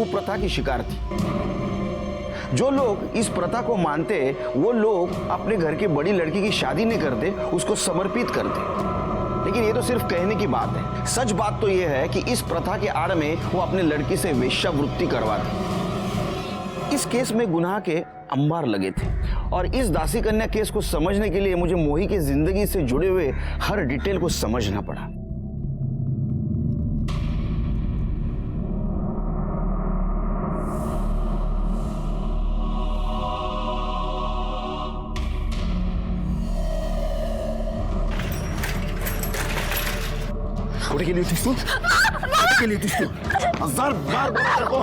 कुप्रथा की शिकार थी। जो लोग इस प्रथा को मानते वो लोग अपने घर की बड़ी लड़की की शादी नहीं करते, उसको समर्पित करते। लेकिन ये तो सिर्फ कहने की बात है। सच बात तो ये है कि इस प्रथा के आड़ में वो अपने लड़की से वेश्यावृत्ति करवाते। इस केस में गुनाह के अंबार लगे थे और इस दासी कन्या केस को समझने के लिए मुझे मोही की जिंदगी से जुड़े हुए हर डिटेल को समझना पड़ा। कुठे गेली होतीस तू? कुठे गेली होतीस तू? 1000 बार बोला तेरे को.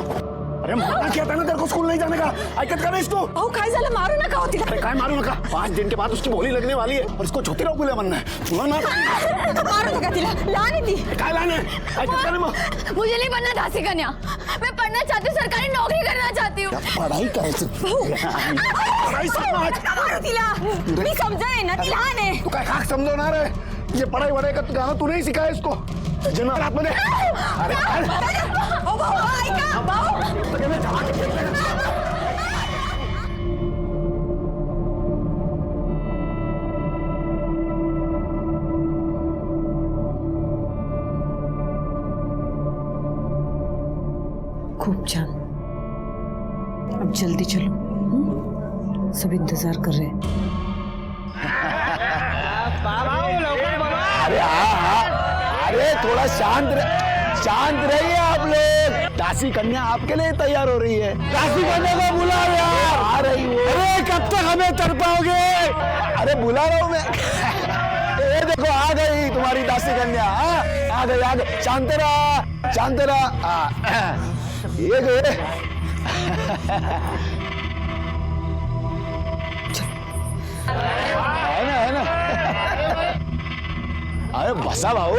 अरे मना किया था ना तेरे को स्कूल नहीं जाने का. ऐकत का नाहीस तू? अहो काय झालं, मारू नका होती. अरे काय मारू नका. 5 दिन के बाद उसकी बोली लगने वाली है और इसको छोटी राव बनना है. तुला ना मारू नका तिला, लहान आहे ती. काय लहान है? ऐकत का नाही मग? मुझे नहीं बनना दासी कन्या. मैं पढ़ना चाहती हूँ, सरकारी नौकरी करना चाहती हूँ. पढ़ाई करायचं. पढ़ाई समज. मारू तिला. मी समजाय ना, ती लहान आहे. तू काय खाक समजवणार है? ये पढ़ाई वढ़ाई का गाणं तू नहीं सिखाया इसको. जना आतमध्ये. अरे ओ भाऊ, ऐका भाऊ. खूब छान. अब जल्दी चलो, सब इंतजार कर रहे हैं. अरे अरे थोड़ा शांत रहिए आप लोग. दासी कन्या आपके लिए तैयार हो रही है. दासी कन्या को बुला यार. आ रही हो. अरे कब तक हमें तड़पाओगे? अरे बुला रहा हूँ मैं. ये देखो आ गई तुम्हारी दासी कन्या. आ गई. शांत रहा. ये गए. है ना. अरे बसा भाऊ.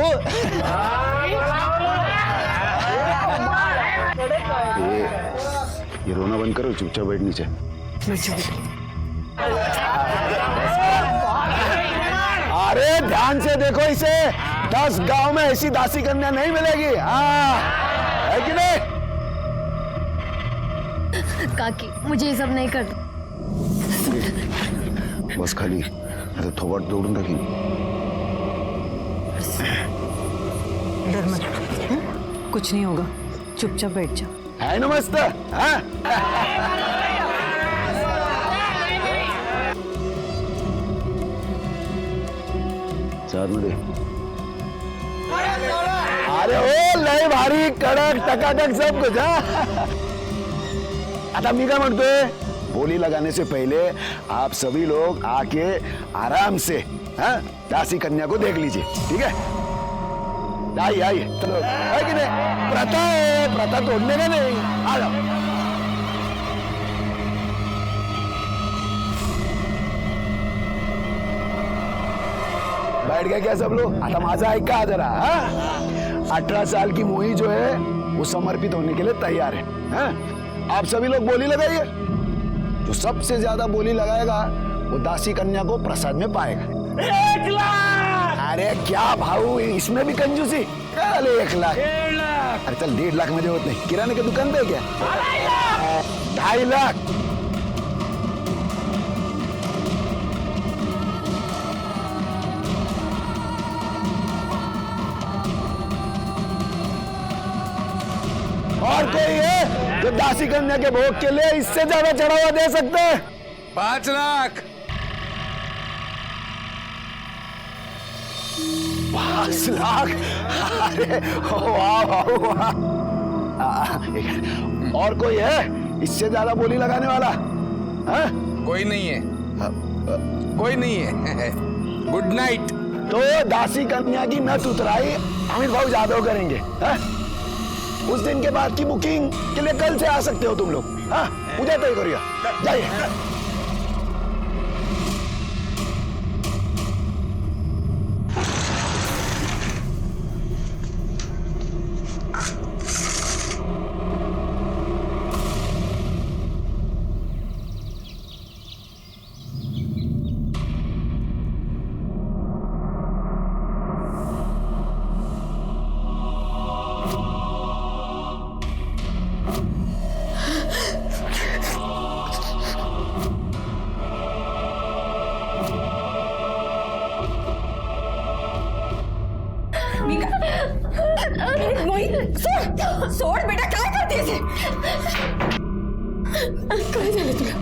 ये रोना बंद करो, चुपचाप बैठ नीचे. अरे ध्यान से देखो इसे. 10 गांव में ऐसी दासी कन्या नहीं मिलेगी. हाँ है कि नहीं? काकी, मुझे ये सब नहीं करना. बस खाली आता थोबाट दौडून टाकीन. डर मत, कुछ नहीं होगा. चुपचाप बैठ जाओ. है ना मस्त. हाँ? साथ मध्ये. अरे ओ लय भारी कडक टकाटक सब कुछ. आता मी काय म्हणतोय, बोली लगाने से पहले आप सभी लोग आके आराम से दासी कन्या को देख लीजिए. ठीक है? आइए चलो. है कि नहीं? प्रथा तोड़ने का नहीं. आ जाओ. बैठ गए क्या सब लोग? आता माझा ऐका जरा. 18 साल की मोही जो है वो समर्पित होने के लिए तैयार है. आप सभी लोग बोली लगाइए. जो सबसे ज्यादा बोली लगाएगा वो दासी कन्या को प्रसाद में पाएगा. 1 लाख. अरे क्या भाऊ, इसमें भी कंजूसी. अरे 1 लाख. 1.5 लाख. अरे चल 1.5 लाख मध्ये होत नाही. किराणे की दुकान पे क्या? 2.5 लाख. और कोई है जो दासी कन्या के भोग के लिए इससे ज्यादा चढ़ावा दे सकते हैं? 5 लाख. 5 लाख. अरे वाह. और कोई है इससे ज्यादा बोली लगाने वाला? कोई नहीं है. Good night. तो दासी कन्या की नथ उतराई अमित भाऊ जादव करेंगे. उस दिन के बाद की बुकिंग के लिए कल से आ सकते हो तुम लोग. उद्या तय करूया. जाइए. सोड बेटा काय करतेस हे? काय झालं तुला?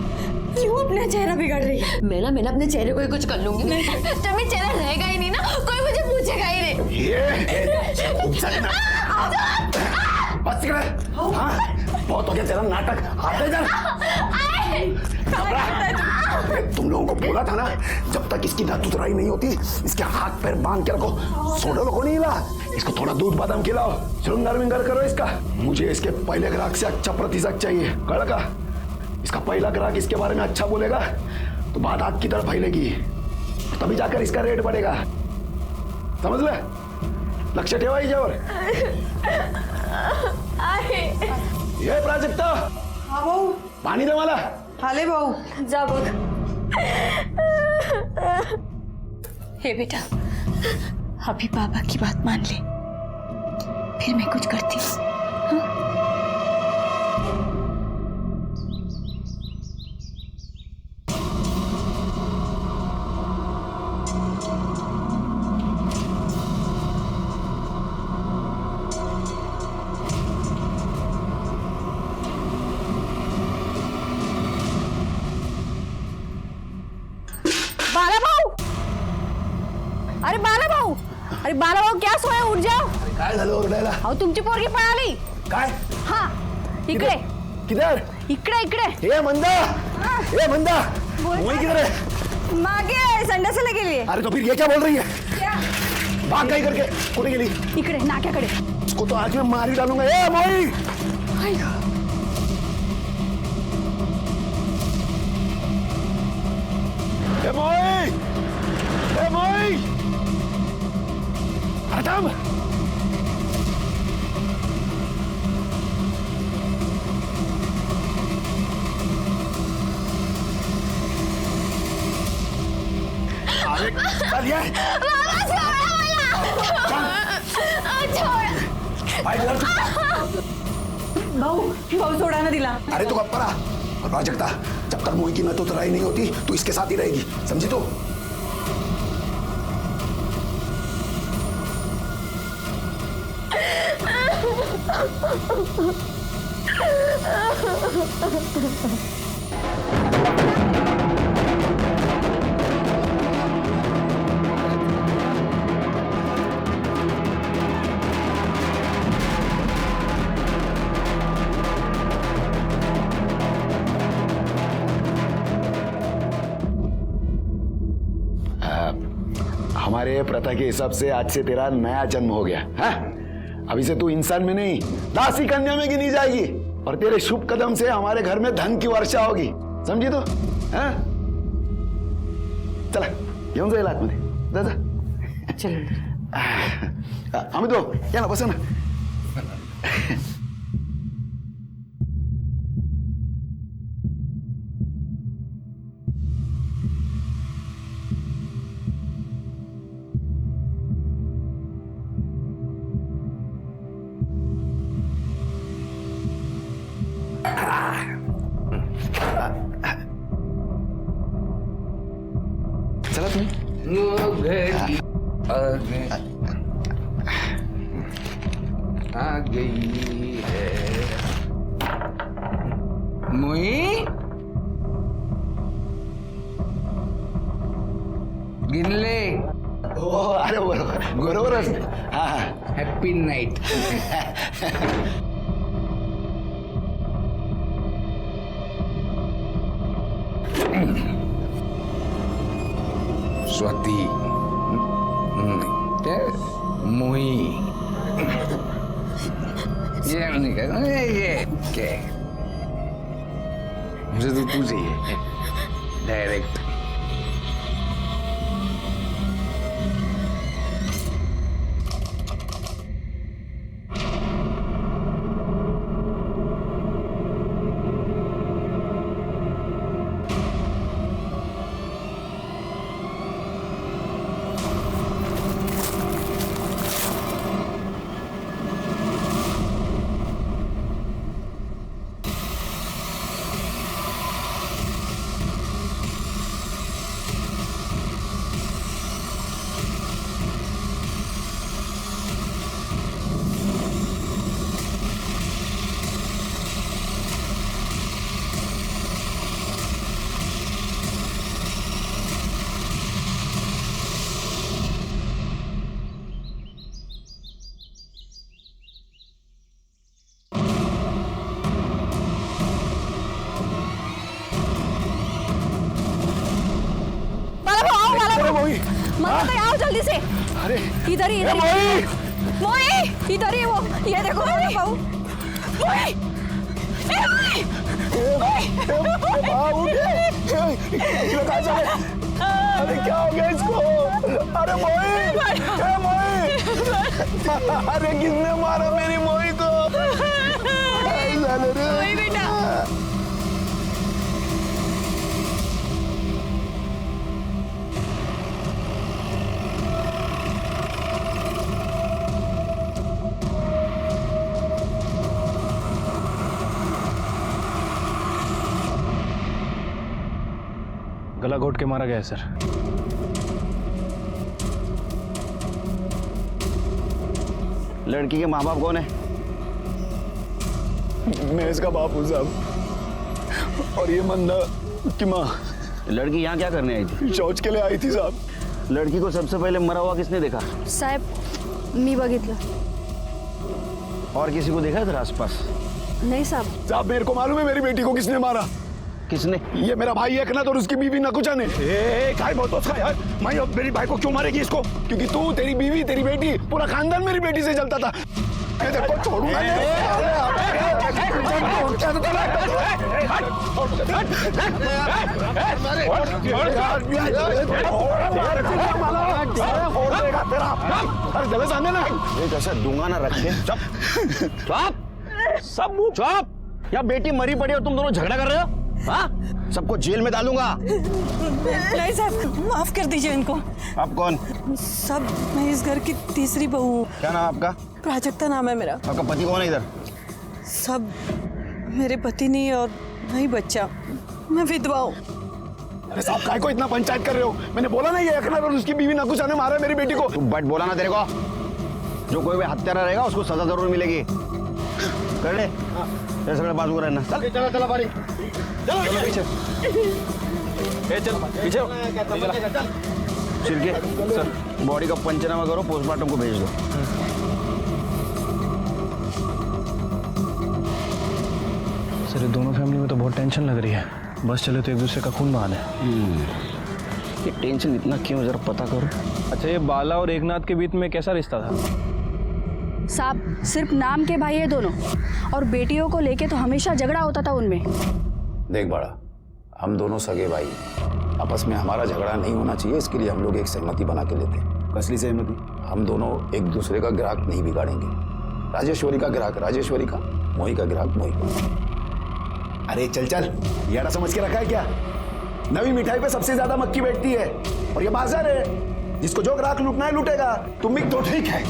क्यों अपना चेहरा बिगाड़ रही है? मैं ना अपने चेहरे को ही कुछ कर लूंगी। जब मेरा चेहरा रहेगा ही नहीं ना, कोई मुझे पूछेगा ही नहीं। बस कर। हाँ, बहुत हो गया तेरा नाटक। आते जा। तुम लोगों को बोला था ना, जब तक इसकी दांत उतराई नहीं होती, इसके हाथ पैर बांध के रखो। सोडा को नहीं हिला। इसको थोड़ा दूध बादाम खिलाओ, श्रृंगार विंगार करो इसका। मुझे इसके पहले ग्राहक से अच्छा प्रतिशत चाहिए। कड़का, इसका पहला ग्राहक इसके बारे में अच्छा बोलेगा तो बात आग की तरफ फैलेगी, तभी जाकर इसका रेट बढ़ेगा। समझ ले? लक्ष्य ठेवा हिच्यावर। ये प्राजक्ता, हाँ भाऊ, पाणी दे मला। हाले भाऊ। जा बघ। हे बेटा, अभी पापा की बात मान ले, फिर मैं कुछ करती हूँ। बाला भाऊ, अरे बाला भाऊ, अरे बाला भाऊ क्या सोया, उठ जाओ. काय झालं ओरडायला? अहो तुमची पोरगी पळाली. काय? हा इकडे किधर? इकडे इकडे. ए मंदा, ए मंदा, वही किधर है? मागे संडासला गेली. अरे तो फिर ये क्या बोल रही है? भाग गई करके कुठे गेली? इकडे नाक्याकडे. उसको तो आज मैं मार ही डालूंगा. ए मोई, ए मोई, ए मोई, हटाम. अरे चल ये. भाऊ भाऊ सोडा ना दिला. अरे तू गप्पा रहा. और प्राजक्ता, जब तक मोई की नत उतराई नहीं होती तू इसके साथ ही रहेगी, समझी तू? हमारे प्रथा के हिसाब से आज से तेरा नया जन्म हो गया है. अभी से तू इंसान में नहीं, दासी कन्या में गिनी जाएगी. और तेरे शुभ कदम से हमारे घर में धन की वर्षा होगी, समझी तू? हाँ? चला येऊन जाईल आतमध्ये. जा जा. चलो. आम्ही तो या ना, बसा ना. चला तुम्ही. आ गई है मुई. गिनले. हो, अरे बरोबर बरोबरच. हा हा. Happy night. स्वाती, मोही, ये नहीं कहना, ये क्या? मुझे तो तू चाहिए डायरेक्ट. जाता है, आओ जल्दी से। अरे इधर ही, ए, मोही! मोही इधर ही, वो ये देखो मेरा बहू। मोही, ए मोही, अरे क्या हो गया इसको? अरे मोही! ए, मोही! अरे किसने मारा मेरी मोही को? मोही बेटा। गला घोट के मारा गया है सर। लड़की के माँ बाप कौन है? मैं इसका बाप हूँ साहब, और ये मंदा की माँ। लड़की यहाँ क्या करने आई थी? शौच के लिए आई थी साहब। लड़की को सबसे पहले मरा हुआ किसने देखा? साहेब मी बघितलं। और किसी को देखा इधर आसपास? नहीं साहब। साहब मेरे को मालूम है मेरी बेटी को किसने मारा। किसने? ये मेरा भाई एकनाथ और उसकी बीवी नकुचा ने। काय बोलतो उसका यार? मैं अब मेरी भाई को क्यों मारेगी इसको? क्योंकि तू, तेरी बीवी, तेरी बेटी, पूरा खानदान मेरी बेटी से चलता था। मैं तेरे को छोड़ूंगा अरे जल्दी सामने ना। एक ऐसा दूंगा ना रखे। चुप सब मुंह चुप। या बेटी मरी पड़ी और तुम दोनों झगड़ा कर रहे हो? हाँ, सबको जेल में डालूंगा। नहीं साहब, माफ कर दीजिए इनको। आप कौन? सब मैं इस घर की तीसरी बहू हूँ। क्या नाम आपका? प्राजक्ता नाम है मेरा। आपका पति कौन है इधर? सब मेरे पति नहीं और नहीं बच्चा, मैं विधवा हूँ। अरे साहब काय को इतना पंचायत कर रहे हो? मैंने बोला ना ये एकनाथ और उसकी बीवी नकुचा ने मारा मेरी बेटी को। तू बट बोला ना तेरे को। जो कोई भी हत्यारा रहेगा उसको सजा जरूर मिलेगी। कर ले। ये सगळे बाजू रहना। चल चला चला बारी। चलो पीछे। ए चल पीछे। छिड़के सर बॉडी का पंचनामा करो, पोस्टमार्टम को भेज दो। सर ये दोनों फैमिली में तो बहुत टेंशन लग रही है। बस चले तो एक दूसरे का खून बहाने। ये टेंशन इतना क्यों, जरा पता करो। अच्छा ये बाला और एकनाथ के बीच में कैसा रिश्ता था? साहब सिर्फ नाम के भाई है दोनों, और बेटियों को लेके तो हमेशा झगड़ा होता था उनमें। देख बड़ा, हम दोनों सगे भाई, आपस में हमारा झगड़ा नहीं होना चाहिए, इसके लिए हम लोग एक सहमति बना के लेते हैं। कसली सहमति? हम दोनों एक दूसरे का ग्राहक नहीं बिगाड़ेंगे। राजेश्वरी का ग्राहक राजेश्वरी का, मोही का ग्राहक मोही का। अरे चल चल, यारा समझ के रखा है क्या? नवी मिठाई पे सबसे ज्यादा मक्खी बैठती है, और ये बाजार है, जिसको जो ग्राहक लूटना है लूटेगा। तुम भी तो ठीक है,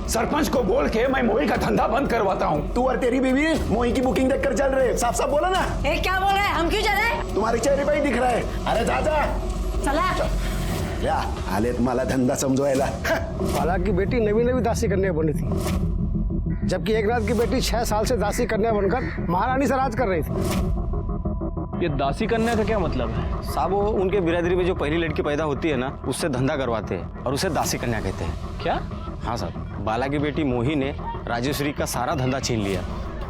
सरपंच को बोल के मैं मोही का धंधा बंद करवाता हूँ। तू और तेरी बीवी मोही की बुकिंग देखकर चल रहे। साफ साफ बोला ना। ए, क्या बोल रहे हैं? हम क्यों चले? तुम्हारे चेहरे पे ही दिख रहा है। अरे जा चला। या आले तुम्हाला धंदा समझवायला। बाला की बेटी नवी नवी दासी कन्या बनी थी, जबकि एकनाथ की बेटी 6 साल से दासी कन्या बनकर महारानी से राज कर रही थी। ये दासी कन्या का क्या मतलब है? साहब वो उनके बिरादरी में जो पहली लड़की पैदा होती है ना, उससे धंधा करवाते हैं और उसे दासी कन्या कहते हैं। क्या? हाँ साहब, बाला की बेटी मोही ने राजेश्वरी का सारा धंधा छीन लिया,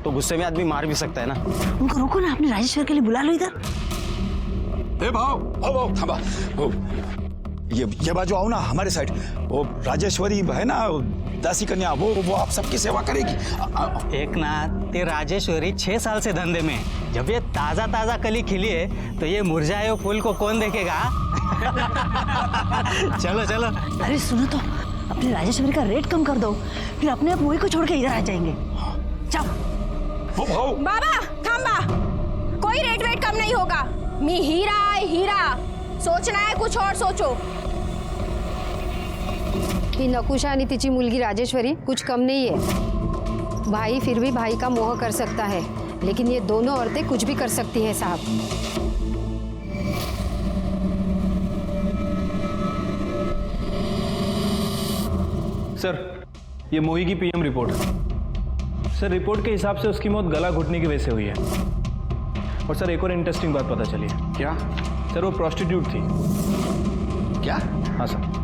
तो गुस्से में आदमी मार भी सकता है ना। उनको रोको ना, अपने राजेश्वर के लिए बुला लो इधर। ए भाव थांबा। ये बाजू आओ ना हमारे साइड। वो राजेश्वरी है ना दासी कन्या, वो आप सबकी सेवा करेगी। एकनाथ, ते राजेश्वरी 6 साल से धंधे में, जब ये ताजा ताजा कली खिली है तो ये मुरझाए हुए फूल को कौन देखेगा? चलो चलो। अरे सुनो तो, अपने राजेश्वरी का रेट कम कर दो, फिर अपने आप मोही को छोड़ के इधर आ जाएंगे। जाओ। बाबा थांबा, कोई रेट वेट कम नहीं होगा। मी हीरा है हीरा, सोचना है कुछ और सोचो। ही नकुशा आणि तिची मुलगी राजेश्वरी कुछ कम नहीं है। भाई फिर भी भाई का मोह कर सकता है, लेकिन ये दोनों औरतें कुछ भी कर सकती हैं साहब। सर ये मोही की पीएम रिपोर्ट। सर रिपोर्ट के हिसाब से उसकी मौत गला घुटने की वजह से हुई है। और सर एक और इंटरेस्टिंग बात पता चली है। क्या? सर वो प्रोस्टिट्यूट थी। क्या? हाँ सर।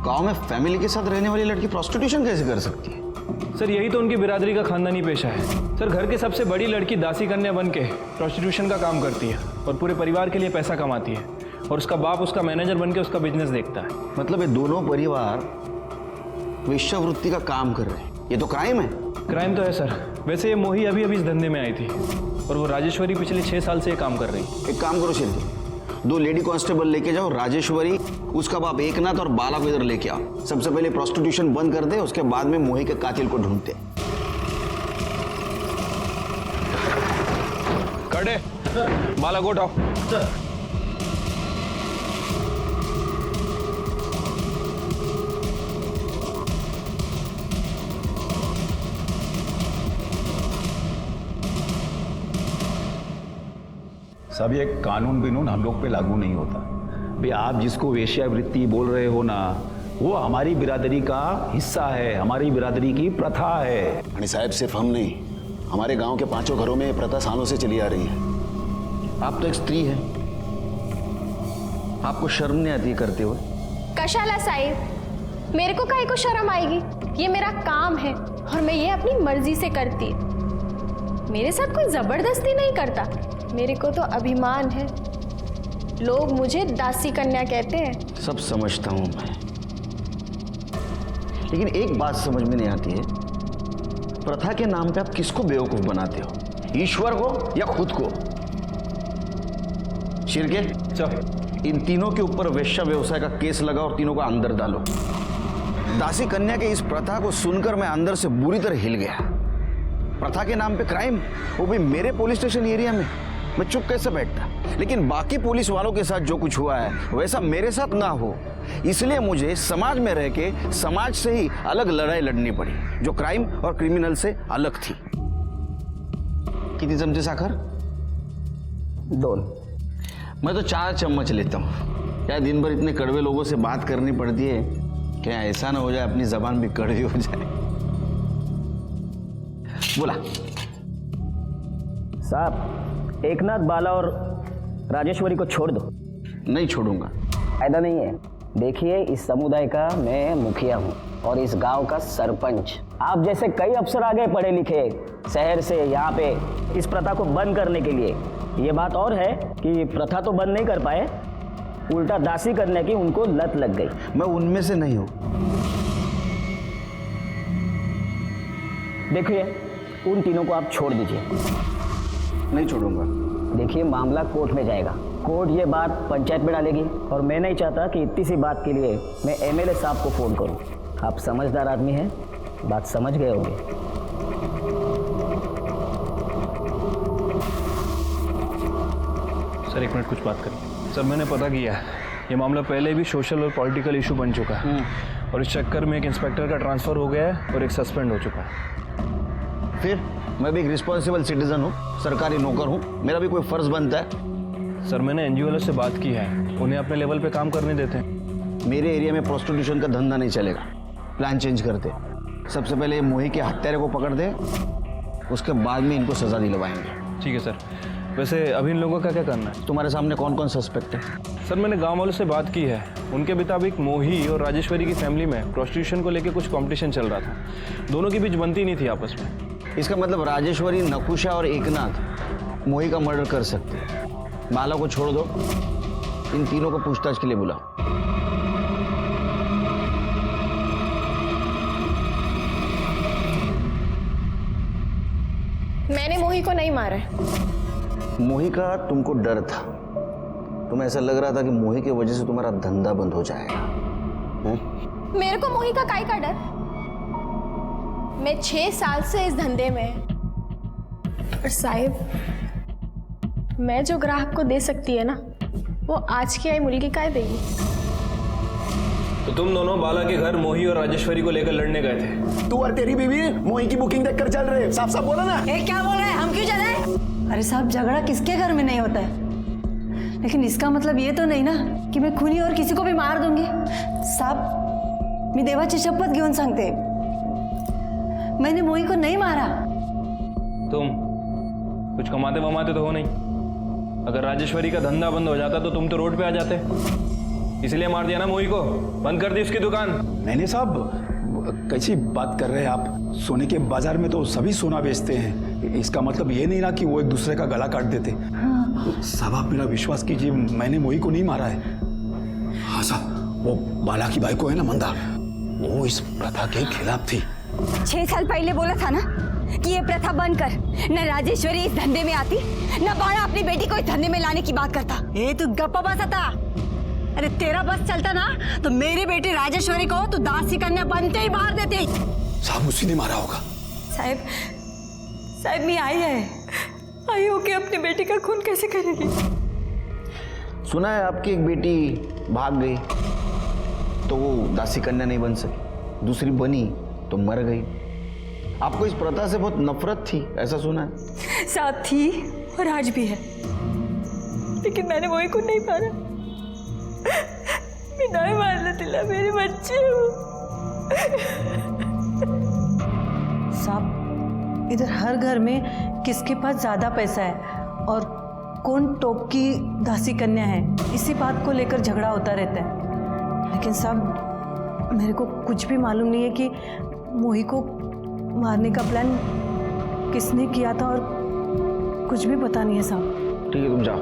गांव में फैमिली के साथ रहने वाली लड़की प्रोस्टिट्यूशन कैसे कर सकती है? सर यही तो उनकी बिरादरी का खानदानी पेशा है। सर घर की सबसे बड़ी लड़की दासी कन्या बन के प्रोस्टिट्यूशन का काम करती है और पूरे परिवार के लिए पैसा कमाती है। और उसका बाप उसका मैनेजर बन के उसका बिजनेस देखता है। मतलब ये दोनों परिवार वेश्यावृत्ति का काम कर रहे हैं, ये तो क्राइम है। क्राइम तो है सर। वैसे ये मोही अभी अभी इस धंधे में आई थी और वो राजेश्वरी पिछले 6 साल से ये काम कर रही है। एक काम करो शिल्पी, 2 लेडी कांस्टेबल लेके जाओ, राजेश्वरी, उसका बाप एकनाथ और बाला को इधर लेके आओ। सबसे पहले प्रोस्टिट्यूशन बंद कर दे, उसके बाद में मोही के कातिल को ढूंढते। कड़े बाला को उठाओ। सब ये कानून बिनून हम लोग पे लागू नहीं होता। भाई आप जिसको वेश्यावृत्ति बोल रहे हो ना, वो हमारी बिरादरी का हिस्सा है, हमारी बिरादरी की प्रथा है। आणि साहब सिर्फ हम नहीं, हमारे गांव के 5 घरों में ये प्रथा सालों से चली आ रही है। आप तो एक स्त्री है, आपको शर्म नहीं आती करते हुए? कशाला साहिब, मेरे को काहे को शर्म आएगी? ये मेरा काम है और मैं ये अपनी मर्जी से करती। मेरे साथ कोई जबरदस्ती नहीं करता, मेरे को तो अभिमान है। लोग मुझे दासी कन्या कहते हैं। सब समझता हूं मैं, लेकिन एक बात समझ में नहीं आती है, प्रथा के नाम पे आप किसको बेवकूफ बनाते हो? ईश्वर को या खुद को? शिरके, चल इन तीनों के ऊपर वेश्या व्यवसाय का केस लगा और तीनों को अंदर डालो। दासी कन्या के इस प्रथा को सुनकर मैं अंदर से बुरी तरह हिल गया। प्रथा के नाम पे क्राइम, वो भी मेरे पुलिस स्टेशन एरिया में। मैं चुप कैसे बैठता? लेकिन बाकी पुलिस वालों के साथ जो कुछ हुआ है वैसा मेरे साथ ना हो, इसलिए मुझे समाज में रह के समाज से ही अलग लड़ाई लड़नी पड़ी, जो क्राइम और क्रिमिनल से अलग थी। कितनी चमचे साखर? 2। मैं तो 4 चम्मच लेता हूँ। क्या दिन भर इतने कड़वे लोगों से बात करनी पड़ती है, क्या ऐसा ना हो जाए अपनी जबान भी कड़वी हो जाए? बोला साहब, एकनाथ, बाला और राजेश्वरी को छोड़ दो। नहीं छोड़ूंगा। फायदा नहीं है। देखिए, इस समुदाय का मैं मुखिया हूँ और इस गांव का सरपंच। आप जैसे कई अफसर आ गए पढ़े लिखे शहर से यहाँ पे इस प्रथा को बंद करने के लिए। ये बात और है कि प्रथा तो बंद नहीं कर पाए, उल्टा दासी करने की उनको लत लग गई। मैं उनमें से नहीं हूं। देखिए, उन तीनों को आप छोड़ दीजिए। नहीं छोड़ूंगा। देखिए, मामला कोर्ट में जाएगा। कोर्ट ये बात पंचायत में डालेगी और मैं नहीं चाहता कि इतनी सी बात के लिए मैं एमएलए साहब को फोन करूं। आप समझदार आदमी हैं, बात समझ गए होंगे। सर 1 मिनट कुछ बात करें। सर मैंने पता किया है, ये मामला पहले भी सोशल और पॉलिटिकल इशू बन चुका है और इस चक्कर में एक इंस्पेक्टर का ट्रांसफर हो गया है और एक सस्पेंड हो चुका है। फिर मैं भी एक रिस्पॉन्सिबल सिटीजन हूँ, सरकारी नौकर हूँ, मेरा भी कोई फर्ज बनता है। सर मैंने एनजीओ वालों से बात की है, उन्हें अपने लेवल पे काम करने देते हैं। मेरे एरिया में प्रोस्टिट्यूशन का धंधा नहीं चलेगा। प्लान चेंज करते। सबसे पहले मोही के हत्यारे को पकड़ दे, उसके बाद में इनको सजा दिलवाएंगे। ठीक है सर। वैसे अभी इन लोगों का क्या करना है? तुम्हारे सामने कौन कौन सस्पेक्ट है? सर मैंने गांव वालों से बात की है, उनके मुताबिक मोही और राजेश्वरी की फैमिली में प्रोस्टिट्यूशन को लेकर कुछ कंपटीशन चल रहा था। दोनों के बीच बनती नहीं थी आपस में। इसका मतलब राजेश्वरी, नकुशा और एकनाथ मोही का मर्डर कर सकते हैं। बाला को छोड़ दो, इन तीनों को पूछताछ के लिए बुलाओ। मैंने मोही को नहीं मारा है। मोही का तुमको डर था, तुम्हें ऐसा लग रहा था कि मोही की वजह से तुम्हारा धंधा बंद हो जाएगा। मेरे को मोही का काहे का डर? मैं 6 साल से इस धंधे में। पर साहिब, मैं जो ग्राहक को दे सकती है ना, वो आज की आई मुर्गी काहे देगी? तो तुम दोनों बाला के घर मोही और राजेश्वरी को लेकर लड़ने गए थे। तू और तेरी बीवी मोही की बुकिंग देखकर चल रहे। साफ साफ बोला ना। क्या बोल रहे हैं? हम क्यों चले? अरे साहब, झगड़ा किसके घर में नहीं होता है, लेकिन इसका मतलब ये तो नहीं ना कि मैं खूनी और किसी को भी मार दूंगी। साहब, मी देवाची शपथ घेऊन सांगते, मैंने मोही को नहीं मारा। तुम कुछ कमाते वमाते तो हो नहीं। अगर राजेश्वरी का धंधा बंद हो जाता तो तुम तो रोड पे आ जाते, इसलिए मार दिया ना मोही को, बंद कर दी उसकी दुकान। नहीं साहब, कैसी बात कर रहे हैं आप? सोने के बाजार में तो सभी सोना बेचते हैं। इसका मतलब ये नहीं ना कि वो एक दूसरे का गला काट देते। साहब आप मेरा विश्वास कीजिए, मैंने मोही को नहीं मारा है। हाँ साहब, वो बाला की बाइको है ना मंदा, वो इस प्रथा के खिलाफ थी। 6 साल पहले बोला था ना कि ये प्रथा बंद कर। न राजेश्वरी इस धंधे में आती, न बाला अपनी बेटी को इस धंधे में लाने की बात करता। ए तू गप्पा बस आता। अरे तेरा बस चलता ना तो मेरी बेटी राजेश्वरी को तू दासी कन्या बनते ही मार देती। साहब उसी ने मारा होगा। साहब मैं आई हो के अपनी बेटी का खून कैसे करेगी? सुना है आपकी एक बेटी भाग गई तो वो दासी कन्या नहीं बन सकी, दूसरी बनी तो मर गई। आपको इस प्रथा से बहुत नफरत थी, ऐसा सुना है? साथ थी और आज भी है, लेकिन मैंने मोही को नहीं मारा। मैं नहीं मारने दिला, मेरे बच्चे हो। साहब इधर हर घर में किसके पास ज्यादा पैसा है और कौन टॉप की दासी कन्या है, इसी बात को लेकर झगड़ा होता रहता है। लेकिन साहब मेरे को कुछ भी मालूम नहीं है कि मोही को मारने का प्लान किसने किया था और कुछ भी पता नहीं है साहब। ठीक है तुम जाओ,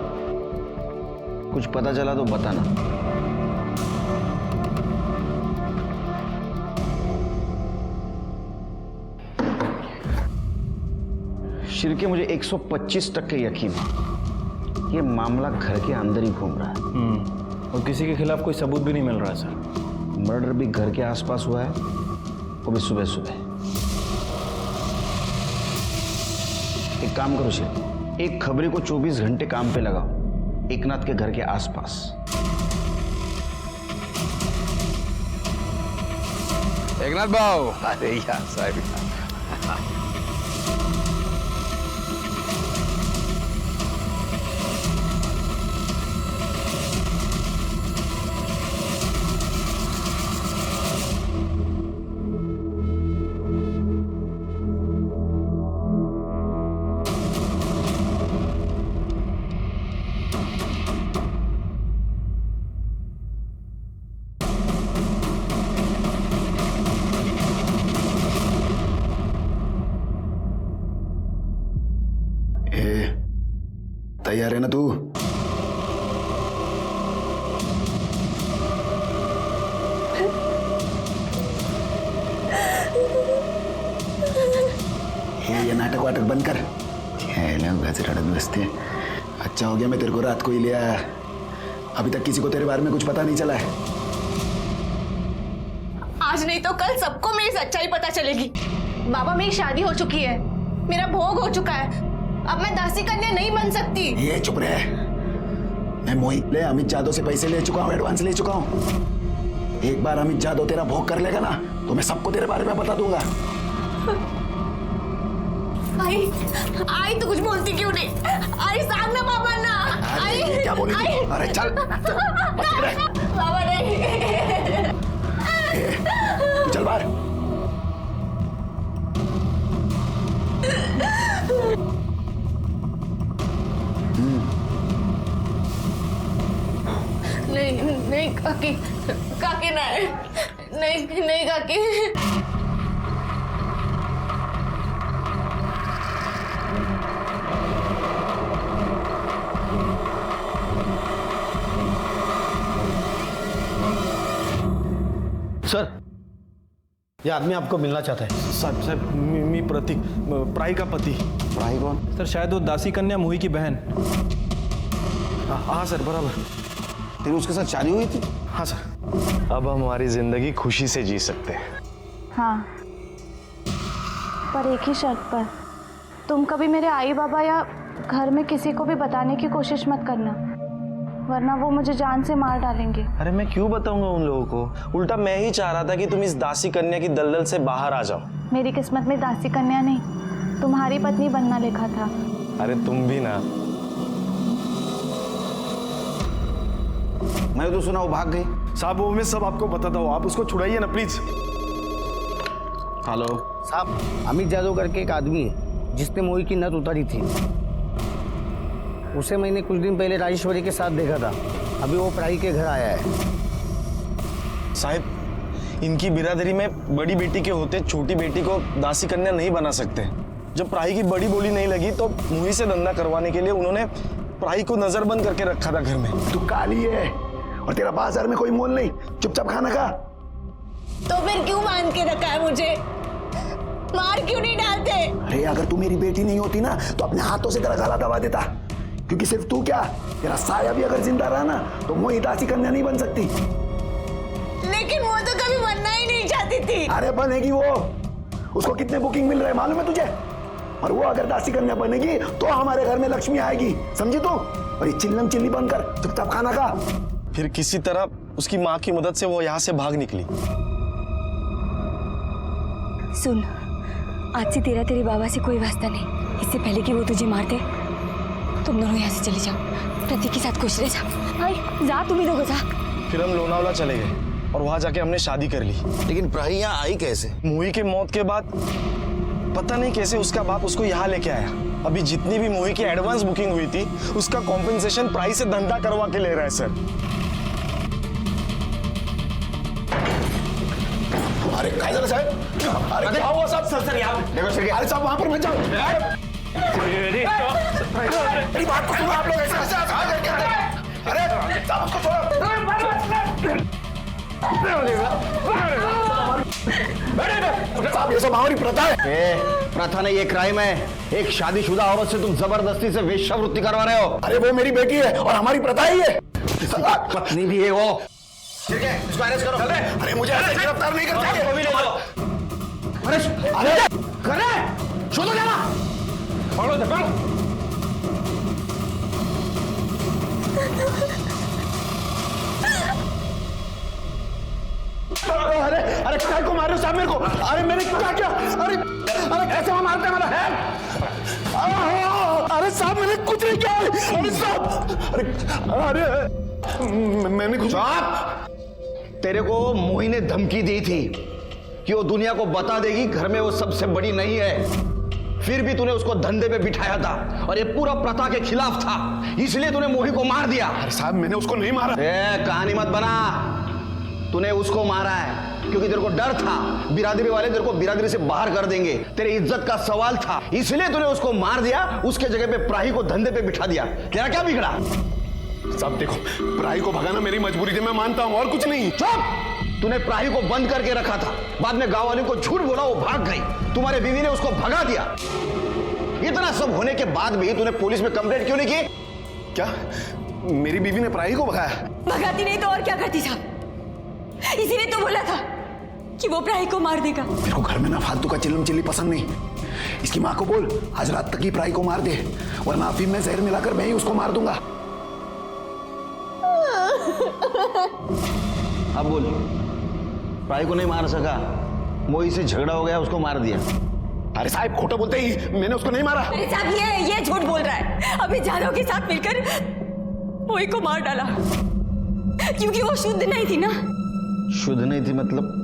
कुछ पता चला तो बताना। शिर्के मुझे 125% यकीन है ये मामला घर के अंदर ही घूम रहा है और किसी के खिलाफ कोई सबूत भी नहीं मिल रहा है सर। मर्डर भी घर के आसपास हुआ है, वो भी सुबह सुबह। एक काम करो शिर्के, एक खबरी को 24 घंटे काम पे लगाओ एकनाथ के घर के आसपास। एकनाथ भाऊ, अरे यार साहब, तैयार है ना तू? ये नाटक वाटक बंद कर। रड़क बसते। अच्छा हो गया मैं तेरे को रात को ही ले आया, अभी तक किसी को तेरे बारे में कुछ पता नहीं चला है। आज नहीं तो कल सबको मेरी सच्चाई पता चलेगी। बाबा मेरी शादी हो चुकी है, मेरा भोग हो चुका है, अब मैं दासी कन्या नहीं बन सकती। ये चुप रहे, मैं मोहित ले अमित जादव से पैसे ले चुका हूँ, एडवांस ले चुका हूँ। एक बार अमित जादव तेरा भोग कर लेगा ना तो मैं सबको तेरे बारे में बता दूंगा। आई तो कुछ बोलती क्यों नहीं? आई सांग ना बाबा ना। आई क्या बोली? अरे चल बाबा नहीं। चल बाहर। नहीं काकी, काकी नहीं काकी। सर ये आदमी आपको मिलना चाहता है। साहब मी प्रतीक, प्राई का पति। पढ़ाई कौन? सर शायद वो दासी कन्या मोही की बहन। हाँ सर बराबर। तेरी उसके साथ शादी हुई थी? हाँ सर। अब हम हमारी जिंदगी खुशी से जी सकते हैं। हाँ, पर एक ही शर्त पर, तुम कभी मेरे आई बाबा या घर में किसी को भी बताने की कोशिश मत करना, वरना वो मुझे जान से मार डालेंगे। अरे मैं क्यों बताऊंगा उन लोगों को? उल्टा मैं ही चाह रहा था कि तुम इस दासी कन्या की दलदल से बाहर आ जाओ। मेरी किस्मत में दासी कन्या नहीं, तुम्हारी पत्नी बनना लिखा था। अरे तुम भी ना। मैंने तो सुना वो भाग गई। साहब वो मैं सब आपको बताता हूँ, आप उसको छुड़ाइए ना प्लीज। हेलो साहब, अमित जादव करके एक आदमी है जिसने मोही की नथ उतारी थी, उसे मैंने कुछ दिन पहले राजेश्वरी के साथ देखा था। अभी वो प्राई के घर आया है। साहब इनकी बिरादरी में बड़ी बेटी के होते छोटी बेटी को दासी कन्या नहीं बना सकते। जब प्राही की बड़ी बोली नहीं लगी तो मुही से धंधा करवाने के लिए उन्होंने प्राही को नजरबंद करके रखा था घर में। तू काली है और तेरा बाजार में कोई मोल नहीं, चुपचाप खाना खा। तो फिर क्यों बांध के रखा है मुझे? मार क्यों नहीं डालते? अरे अगर तू मेरी बेटी नहीं होती ना तो अपने हाथों से तेरा गला दबा देता, क्योंकि सिर्फ तू क्या, तेरा साया भी अगर जिंदा रहा ना तो मोही दासी कन्या नहीं बन सकती। लेकिन वो तो कभी बनना ही नहीं चाहती थी। अरे बनेगी वो, उसको कितने बुकिंग मिल रहे हैं मालूम है तुझे? और वो अगर दासी कन्या बनेगी तो हमारे घर में लक्ष्मी आएगी, समझी तू? और ये चिल्लम चिल्ली बनकर चुपचाप खाना खा। फिर किसी तरह उसकी माँ की मदद से वो यहाँ से भाग निकली। सुन, आज से तेरे बाबा से कोई वास्ता नहीं। इससे पहले कि वो तुझे मार दे, तुम दोनों यहाँ से चले जाओ। प्रतीक के साथ खुश रह जा। भाई जा, तुम ही दोगे जा। फिर हम लोनावला चले गए और वहां जाके हमने शादी कर ली। लेकिन प्राही यहाँ आई कैसे? मोही के मौत के बाद पता नहीं कैसे उसका बाप उसको यहाँ लेके आया। अभी जितनी भी मोही की एडवांस बुकिंग हुई थी उसका कॉम्पेंसेशन प्राही से धंधा करवा के ले रहा है सर। अरे काय झालं साहेब? अरे क्या हुआ साहब? सर यहाँ देखो सर, अरे साहब वहां पर मत जाओ। मेरी बात को सुनो, आप लोग ऐसे ऐसे आ करके अंदर। अरे साहब उसको छोड़ो। साहब ये सब हमारी प्रथा है। प्रथा नहीं, ये क्राइम है। एक शादीशुदा औरत से तुम जबरदस्ती से वेश्यावृत्ति करवा रहे हो। अरे वो मेरी बेटी है और हमारी प्रथा ही है। पत्नी भी है वो। ठीक है, इसको अरेस्ट करो। अरे मुझे ऐसे गिरफ्तार नहीं कर सकते। भी ले लो। अरे करे छोड़ो जाना। पकड़ो पकड़ो। अरे अरे काय को मारे साहब मेरे को? अरे मैंने क्या किया? अरे अरे कैसे वहां मारते हैं मेरा है? अरे साहब मैंने कुछ नहीं किया। अरे साहब अरे मैंने कुछ। तेरे को मोही ने धमकी दी थी कि वो दुनिया को बता देगी घर में वो सबसे बड़ी नहीं है। फिर भी तूने उसको धंधे पे बिठाया था और ये पूरा प्रथा के खिलाफ था, इसलिए तूने मोही को मार दिया। अरे साहब मैंने उसको नहीं मारा। कहानी मत बना। तूने उसको मारा है क्योंकि तेरे को डर था बिरादरी वाले तेरे को बिरादरी से बाहर कर देंगे, तेरी इज्जत का सवाल था, इसलिए तूने उसको मार दिया। उसके जगह पे प्राही को धंधे पे बिठा दिया। तेरा क्या बिगड़ा? साहब देखो, प्राही को भगाना मेरी मजबूरी थी, मैं मानता हूं, और कुछ नहीं। चुप! तूने प्राही को बंद करके रखा था, बाद में गांव वालों को झूठ बोला, वो भाग गई, तुम्हारे बीवी ने उसको भगा दिया। इतना सब होने के बाद भी तूने पुलिस में कंप्लेंट क्यों नहीं की? क्या मेरी बीवी ने प्राही को भगाया? भगाती नहीं तो और क्या करती साहब? इसीलिए तो बोला था कि वो प्राही को मार देगा। मेरे को घर में ना फालतू का चिल्लम चिल्ली पसंद नहीं। इसकी माँ को बोल आज रात तक ही प्राही को मार दे, वरना अफीम में जहर मिलाकर मैं ही उसको मार दूंगा। अब बोल, प्राही को नहीं मार सका, मोही से झगड़ा हो गया, उसको मार दिया। अरे साहब खोटा बोलते ही, मैंने उसको नहीं मारा। अरे साहब ये झूठ बोल रहा है। अभी जानों के साथ मिलकर मोही को मार डाला क्योंकि वो शुद्ध नहीं थी ना। शुद्ध नहीं थी मतलब?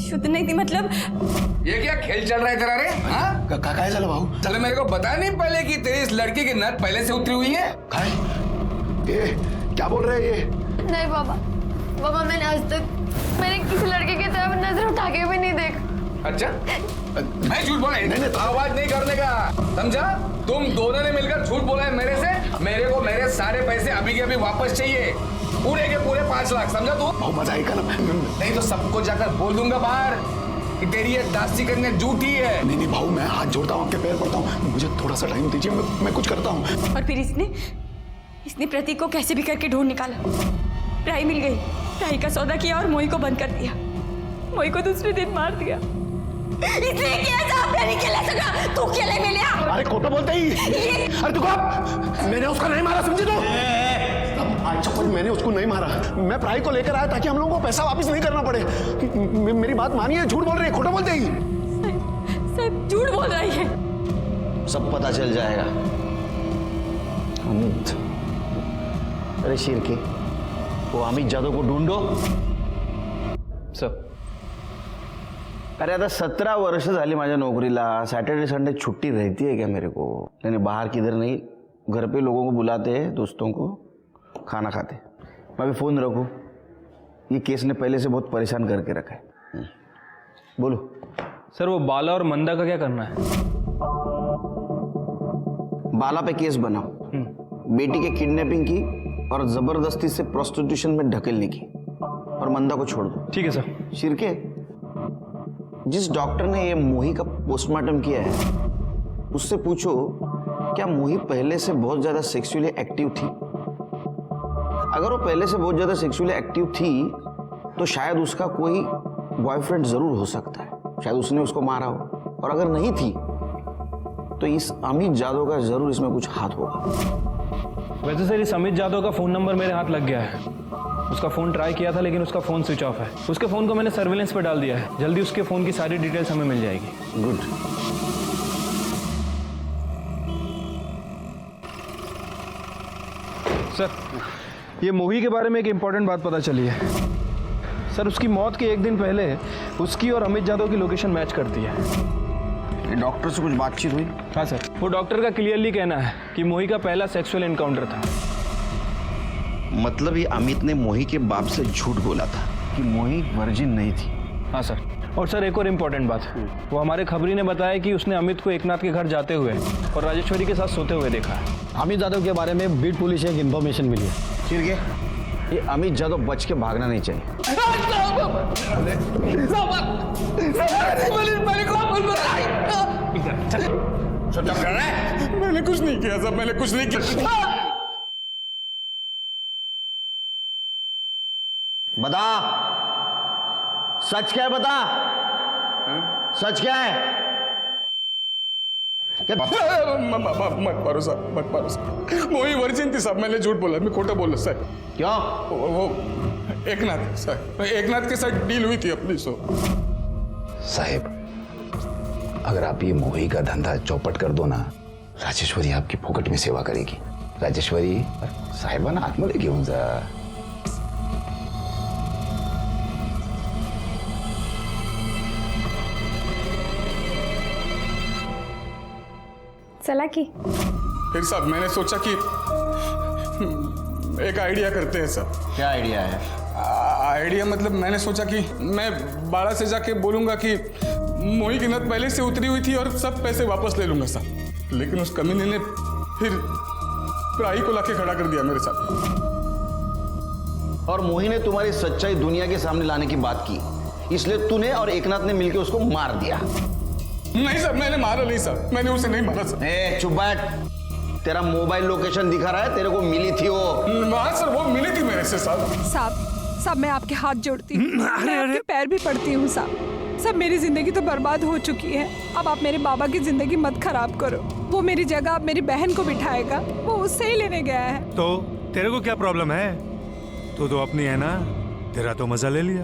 शुद्ध नहीं थी मतलब ये क्या खेल चल रहा है तेरा रे? हाँ? काय झालं भाऊ? चलो मेरे को बताया नहीं पहले कि तेरी इस लड़की की नथ पहले से उतरी हुई है? ये क्या बोल रहे हैं ये? नहीं बाबा, बाबा मैंने आज तक किसी लड़के की तरफ नजर उठा के भी नहीं देखा। अच्छा, मैं झूठ बोला? नहीं, आवाज नहीं करने का, समझा? तुम दोनों ने मिलकर झूठ बोला है मेरे से। मेरे को मेरे सारे पैसे अभी के अभी वापस चाहिए, पूरे के पूरे 5 लाख, समझा तू? बहुत मजा आएगा ना। नहीं तो सबको जाकर बोल दूंगा बाहर कि तेरी ये दासी कन्या झूठी है। नहीं भाऊ, मैं हाथ जोड़ता हूँ, आपके पैर पड़ता हूँ, मुझे थोड़ा सा टाइम दीजिए, मैं कुछ करता हूँ। और फिर इसने प्रतीक को कैसे भी करके ढूंढ निकाला। प्राही मिल गई, प्राही का सौदा किया और मोही को बंद कर दिया। मोही को दूसरे दिन मार दिया। इसलिए किया साहब, नहीं खेला सका, तू खेले में लिया। अरे खोटा बोलते ही। अरे तू कब? मैंने उसको नहीं मारा, समझे तू? अच्छा पर मैंने उसको नहीं मारा, मैं प्राही को लेकर आया ताकि हम लोगों को पैसा वापस नहीं करना पड़े। मेरी बात मानिए, झूठ बोल रही है, खोटा बोलते ही। साहब झूठ बोल रही है। सब पता चल जाएगा। अमित, अरे शिरके, वो अमित जाधव को ढूंढो। सर, अरे आता 17 वर्ष झाली माझ्या नोकरीला, सैटरडे संडे छुट्टी रहती है क्या मेरे को? नहीं बाहर किधर नहीं, घर पे लोगों को बुलाते हैं, दोस्तों को, खाना खाते। मैं भी फ़ोन रखूँ? ये केस ने पहले से बहुत परेशान करके रखा है। बोलो। सर वो बाला और मंदा का क्या करना है? बाला पे केस बनाओ, बेटी के किडनैपिंग की और जबरदस्ती से प्रोस्टिट्यूशन में ढकेलने की, और मंदा को छोड़ दो। ठीक है सर। शिरके, जिस डॉक्टर ने ये मोही का पोस्टमार्टम किया है उससे पूछो क्या मोही पहले से बहुत ज्यादा सेक्सुअली एक्टिव थी। अगर वो पहले से बहुत ज्यादा सेक्सुअली एक्टिव थी तो शायद उसका कोई बॉयफ्रेंड जरूर हो सकता है, शायद उसने उसको मारा हो। और अगर नहीं थी तो इस अमित जादव का जरूर इसमें कुछ हाथ होगा। वैसे सर इस अमित जादव का फोन नंबर मेरे हाथ लग गया है। उसका फोन ट्राई किया था लेकिन उसका फोन स्विच ऑफ है। उसके फोन को मैंने सर्विलेंस पे डाल दिया है। जल्दी उसके फोन की सारी डिटेल्स हमें मिल जाएगी। गुड। सर ये मोही के बारे में एक इम्पॉर्टेंट बात पता चली है। सर उसकी मौत के एक दिन पहले उसकी और अमित जादव की लोकेशन मैच करती है। डॉक्टर से कुछ बातचीत हुई? हाँ सर, वो डॉक्टर का क्लियरली कहना है कि मोही का पहला सेक्सुअल एनकाउंटर था। मतलब ये अमित ने मोही के बाप से झूठ बोला था कि मोही वर्जिन नहीं थी। हाँ सर। और सर एक और इम्पॉर्टेंट बात, वो हमारे खबरी ने बताया कि उसने अमित को एकनाथ के घर जाते हुए और राजेश्वरी के साथ सोते हुए देखा है। अमित यादव के बारे में बीट पुलिस एक इन्फॉर्मेशन मिली है। ठीक है, ये अमित जादव बच के भागना नहीं चाहिए। मैंने कुछ नहीं किया साहब, मैंने कुछ नहीं किया। बता, सच क्या है? बता, सच क्या है? मत मारो साहब, मत मारो साहब। मोही वर्जिन थी साहब, मैंने झूठ बोला, मैं खोटा बोला सर। क्या? वो एकनाथ सर, एकनाथ के साथ डील हुई थी अपनी। साहेब अगर आप ये मोही का धंधा चौपट कर दो ना, राजेश्वरी आपकी फोकट में सेवा करेगी। राजेश्वरी साहेबांना आतमध्ये घेऊन जा। चला की फिर साहब मैंने सोचा कि एक आइडिया करते हैं सर। क्या आइडिया है? आइडिया मतलब मैंने सोचा कि मैं बाड़ा से जाके बोलूंगा कि मोही की नद पहले से उतरी हुई थी और सब पैसे वापस ले लूंगा साहब। लेकिन उस कमीने ने फिर प्राई को लाके खड़ा कर दिया मेरे साथ। और मोही ने तुम्हारी सच्चाई दुनिया के सामने लाने की बात की, इसलिए तूने और एकनाथ ने मिलकर उसको मार दिया। नहीं सर, मैंने मारा नहीं सर, मैंने उसे नहीं मारा सर। ए चुप बैठ, तेरा मोबाइल लोकेशन दिखा रहा है, तेरे को मिली थी वो। हाँ सर, वो मिली थी मेरे से साहब। साहब मैं आपके हाथ जोड़ती हूँ, मैं आपके पैर भी पड़ती हूँ साहब। मेरी जिंदगी तो बर्बाद हो चुकी है। अब आप मेरे बाबा की जिंदगी मत खराब करो। वो मेरी जगह अब मेरी बहन को बिठाएगा, वो उससे ही लेने गया है। तो तेरे को क्या प्रॉब्लम है? तू तो अपनी है ना, तेरा तो मजा ले लिया।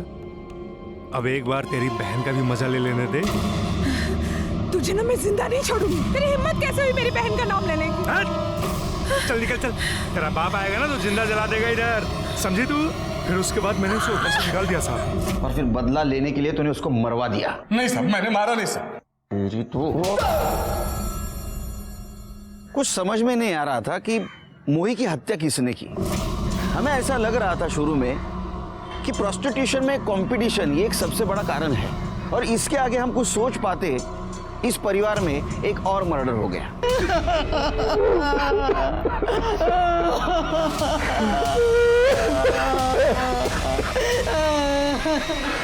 अब एक बार तेरी बहन का भी मजा ले लेने दे। तुझे ना मैं जिंदा नहीं छोड़ूंगी। तेरी हिम्मत कैसे हुई मेरी बहन का नाम लेने की? चल निकल चल, तेरा बाप आएगा ना तो जिंदा जला देगा इधर, समझी तू? फिर उसके बाद मैंने उसे ऊपर से निकाल दिया साहब। और फिर बदला लेने के लिए तूने उसको मरवा दिया। नहीं साहब, मैंने मारा नहीं साहब। तेरी तो कुछ समझ में नहीं आ रहा था कि मोही की हत्या किसने की। हमें ऐसा लग रहा था शुरू में कि प्रोस्टिट्यूशन में कंपटीशन ये एक सबसे बड़ा कारण है, और इसके आगे हम कुछ सोच पाते, इस परिवार में एक और मर्डर हो गया।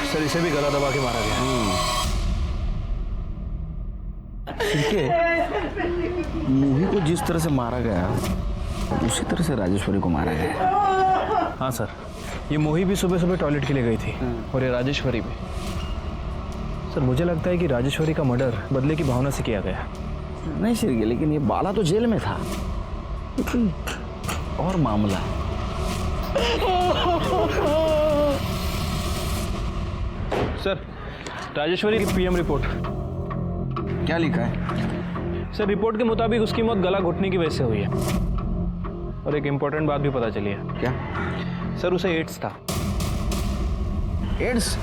सर इसे भी गला दबा के मारा गया। ठीक है, मोही को जिस तरह से मारा गया उसी तरह से राजेश्वरी को मारा गया। हाँ सर, ये मोही भी सुबह सुबह टॉयलेट के लिए गई थी और ये राजेश्वरी भी। सर मुझे लगता है कि राजेश्वरी का मर्डर बदले की भावना से किया गया। नहीं सिर्गे, लेकिन ये बाला तो जेल में था, और मामला। सर राजेश्वरी की पीएम रिपोर्ट। क्या लिखा है? सर रिपोर्ट के मुताबिक उसकी मौत गला घुटने की वजह से हुई है, और एक इम्पोर्टेंट बात भी पता चली है। क्या? सर उसे एड्स था। एड्स?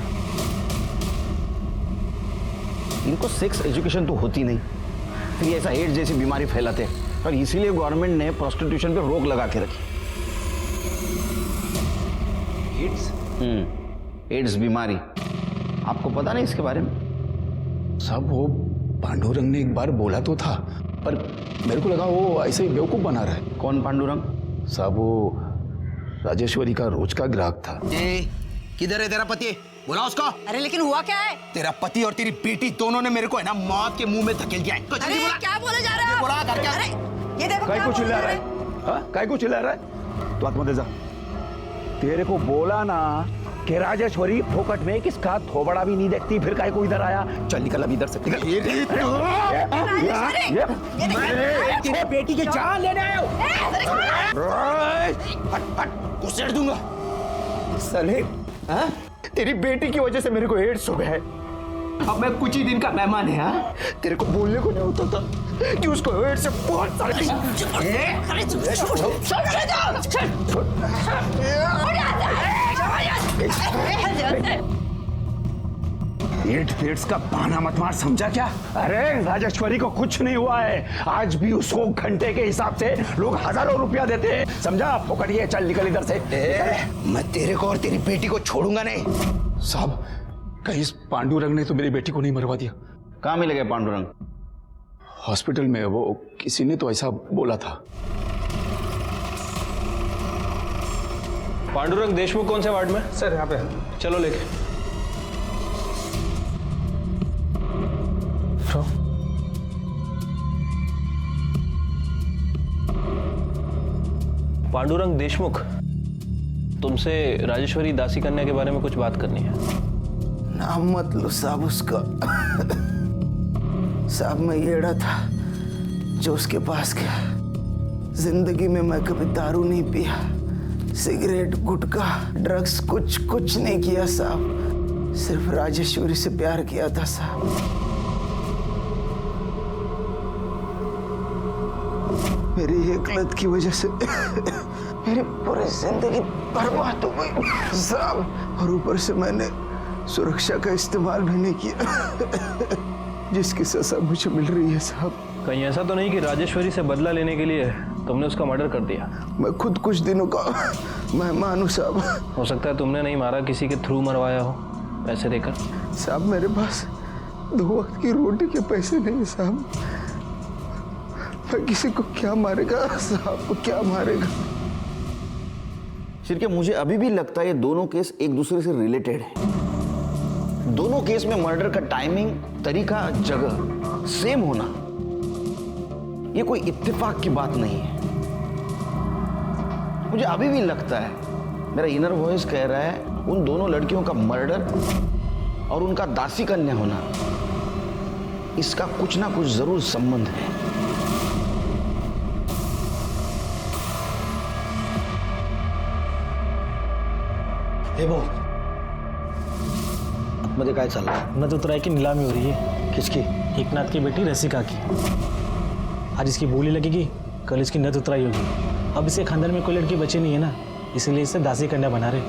इनको सेक्स एजुकेशन तो होती नहीं, फिर ऐसा एड्स जैसी बीमारी फैलाते, और इसीलिए गवर्नमेंट ने प्रोस्टिट्यूशन पे रोक लगा के रखी। एड्स? एड्स बीमारी, आपको पता नहीं इसके बारे में? सब वो पांडुरंग ने एक बार बोला तो था, पर मेरे को लगा वो ऐसे ही बेवकूफ बना रहा है। कौन पांडुरंग? साहब वो राजेश्वरी का रोज का ग्राहक था। किधर है तेरा पति? बुला उसको। अरे लेकिन हुआ क्या है? तेरा पति और तेरी बेटी दोनों ने मेरे को है ना मौत के मुंह में धकेल दिया है। अरे क्या बोले जा रहे हैं? बुला कर क्या? अरे ये देखो काय क्या को बोल चिल्ला रहा रहे है? हैं? हाँ? काय को चिल्ला रहा है? तो आत्मदे जा। तेरे को बोला ना कि राजेश्वरी फोकट में किसका थोबड़ा भी नहीं देखती, फिर काय को इधर आया? चल निकल अब इधर से, निकल। तेरी बेटी की जान लेने आया हूँ। हट, घुसेड़ दूंगा। साले, हाँ? तेरी बेटी की वजह से मेरे को एड्स हो गया है। अब मैं कुछ ही दिन का मेहमान है। हाँ? तेरे को बोलने को नहीं होता था कि उसको एड्स से बहुत सारे एड्स का बहाना मत मार, समझा क्या? अरे राजेश्वरी को कुछ नहीं हुआ है। आज भी उसको घंटे के हिसाब से लोग हजारों रुपया देते हैं, समझा? पकड़िए, चल निकल इधर से। मैं तेरे को और तेरी बेटी को छोड़ूंगा नहीं। साहब कहीं इस पांडुरंग ने तो मेरी बेटी को नहीं मरवा दिया? कहाँ मिलेगा पांडुरंग? हॉस्पिटल में, वो किसी ने तो ऐसा बोला था। पांडुरंग देशमुख कौन से वार्ड में? सर यहाँ पे। चलो लेके। पांडुरंग देशमुख, तुमसे राजेश्वरी दासी कन्या के बारे में कुछ बात करनी है। नाम मत लो साहब उसका। साहब मैं येड़ा था जो उसके पास गया। जिंदगी में मैं कभी दारू नहीं पिया, सिगरेट, गुटखा, ड्रग्स कुछ नहीं किया साहब। सिर्फ राजेश्वरी से प्यार किया था साहब। मेरी एक लत की वजह से मेरी पूरी जिंदगी बर्बाद हो गई साहब। और ऊपर से मैंने सुरक्षा का इस्तेमाल भी नहीं किया, जिसकी सजा मुझे मिल रही है साहब। कहीं ऐसा तो नहीं कि राजेश्वरी से बदला लेने के लिए तुमने उसका मर्डर कर दिया? मैं खुद कुछ दिनों का मेहमान हूँ साहब। हो सकता है तुमने नहीं मारा, किसी के थ्रू मरवाया हो पैसे देकर। साहब मेरे पास 2 वक्त की रोटी के पैसे नहीं साहब। मैं किसी को क्या मारेगा साहब, क्या मारेगा? शिरके, मुझे अभी भी लगता है ये दोनों केस एक दूसरे से रिलेटेड है। दोनों केस में मर्डर का टाइमिंग, तरीका, जगह सेम होना ये कोई इत्तेफाक की बात नहीं है। मुझे अभी भी लगता है, मेरा इनर वॉइस कह रहा है, उन दोनों लड़कियों का मर्डर और उनका दासी कन्या होना, इसका कुछ ना कुछ जरूर संबंध है। हे भाऊ, मध्ये काय चाललं? नथ उतराई की नीलामी हो रही है। किसकी? एकनाथ की बेटी रसिका की। आज इसकी बोली लगेगी, कल इसकी नथ उतराई होगी। अब इसके खानदान में कोई लड़की बची नहीं है ना, इसीलिए इसे दासी कन्या बना रहे।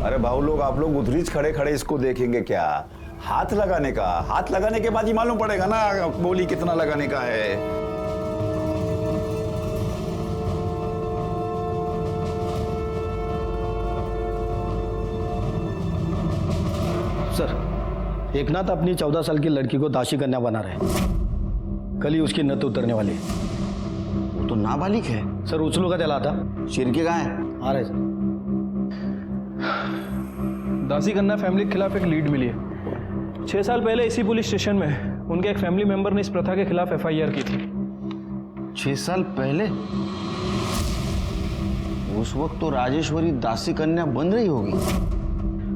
अरे भाऊ लोग, आप लोग उधरीच खड़े खड़े इसको देखेंगे क्या? हाथ लगाने के बाद ही मालूम पड़ेगा ना बोली कितना लगाने का है। सर, एकनाथ अपनी 14 साल की लड़की को दासी कन्या बना रहे हैं। कल ही उसकी नथ उतरने वाली है। वो तो नाबालिग है सर। उचलू का चला था। शिरके कहाँ है? आ रहे सर। दासी कन्या फैमिली के खिलाफ एक लीड मिली है। 6 साल पहले इसी पुलिस स्टेशन में उनके एक फैमिली मेंबर ने इस प्रथा के खिलाफ FIR की थी। 6 साल पहले? उस वक्त तो राजेश्वरी दासी कन्या बन रही होगी।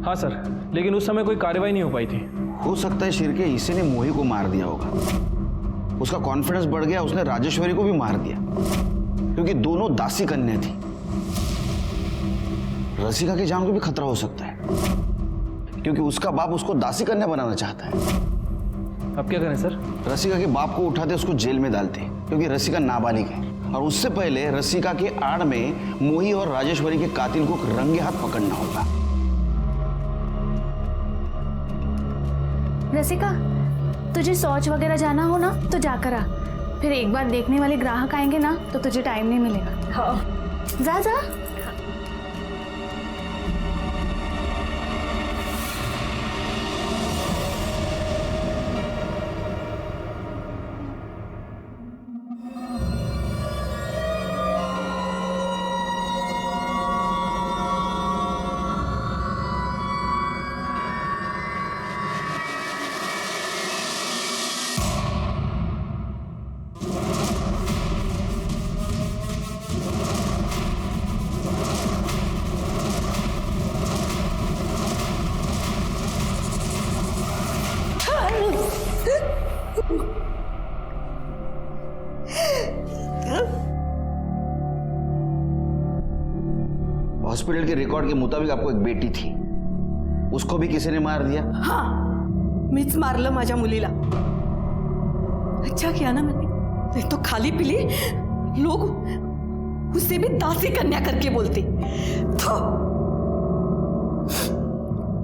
हाँ सर, लेकिन उस समय कोई कार्रवाई नहीं हो पाई थी। हो सकता है शिरके इसी ने मोही को मार दिया होगा। उसका कॉन्फिडेंस बढ़ गया, उसने राजेश्वरी को भी मार दिया, क्योंकि दोनों दासी कन्या थी। रसिका की जान को भी खतरा हो सकता है, क्योंकि उसका बाप उसको दासी कन्या बनाना चाहता है। अब क्या करें सर? रसिका के बाप को उठाते उसको जेल में डालते, क्योंकि रसिका नाबालिग है। और उससे पहले रसिका के आड़ में मोही और राजेश्वरी के कातिल को रंगे हाथ पकड़ना होगा। रसिका, तुझे शौच वगैरह जाना हो ना तो जाकर आ। फिर एक बार देखने वाले ग्राहक आएंगे ना तो तुझे टाइम नहीं मिलेगा। हाँ जा जा। हॉस्पिटल के रिकॉर्ड के मुताबिक आपको एक बेटी थी, उसको भी किसी ने मार दिया? हाँ, मीच मारलं माझ्या मुलीला. अच्छा किया ना मैंने, नहीं तो खाली पीली लोग उसे भी दासी कन्या करके बोलते. तो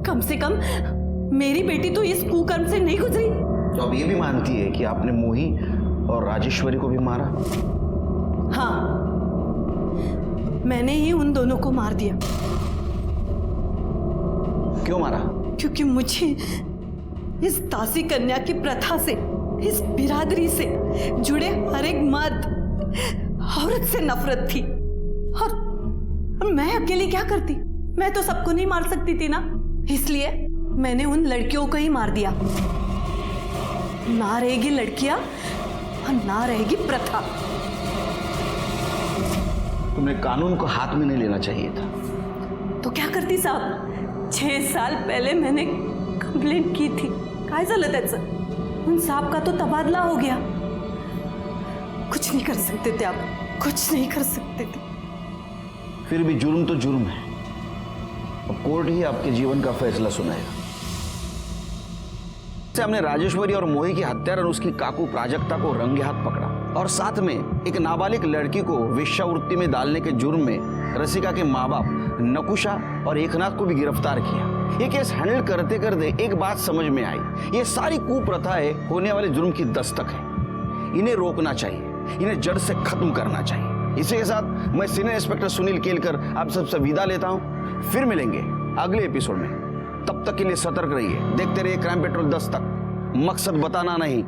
कम से कम मेरी बेटी तो इस कुकर्म से नहीं गुजरी. तो अब ये भी मानती है कि आपने मोही और राजेश्वरी को भी मारा? हाँ, मैंने ही उन दोनों को मार दिया. क्यों मारा? क्योंकि मुझे इस दासी कन्या की प्रथा से, इस बिरादरी से जुड़े हर एक मर्द औरत से नफरत थी. और मैं अकेली क्या करती? मैं तो सबको नहीं मार सकती थी ना. इसलिए मैंने उन लड़कियों को ही मार दिया. ना रहेगी लड़कियां और ना रहेगी प्रथा. तुमने कानून को हाथ में नहीं लेना चाहिए था. तो क्या करती साहब? 6 साल पहले मैंने कंप्लेंट की थी. काय झालं त्याचं? उन साहब का तो तबादला हो गया. कुछ नहीं कर सकते थे आप, कुछ नहीं कर सकते थे. फिर भी जुर्म तो जुर्म है. अब कोर्ट ही आपके जीवन का फैसला सुनाएगा. हमने राजेश्वरी और मोही की हत्या और उसकी काकू प्राजक्ता को रंगे हाथ पकड़ा और साथ में एक नाबालिग लड़की को वेश्यावृत्ति में डालने के जुर्म में रसिका के माँ बाप नकुशा और एकनाथ को भी गिरफ्तार किया. ये केस हैंडल करते करते एक बात समझ में आई, ये सारी कुप्रथाएं होने वाले जुर्म की दस्तक है. इन्हें रोकना चाहिए, इन्हें जड़ से खत्म करना चाहिए. इसी के साथ मैं सीनियर इंस्पेक्टर सुनील केलकर आप सबसे विदा लेता हूं. फिर मिलेंगे अगले एपिसोड में. तब तक के लिए सतर्क रहिए. देखते रहिए क्राइम पेट्रोल 10 तक. मकसद बताना नहीं,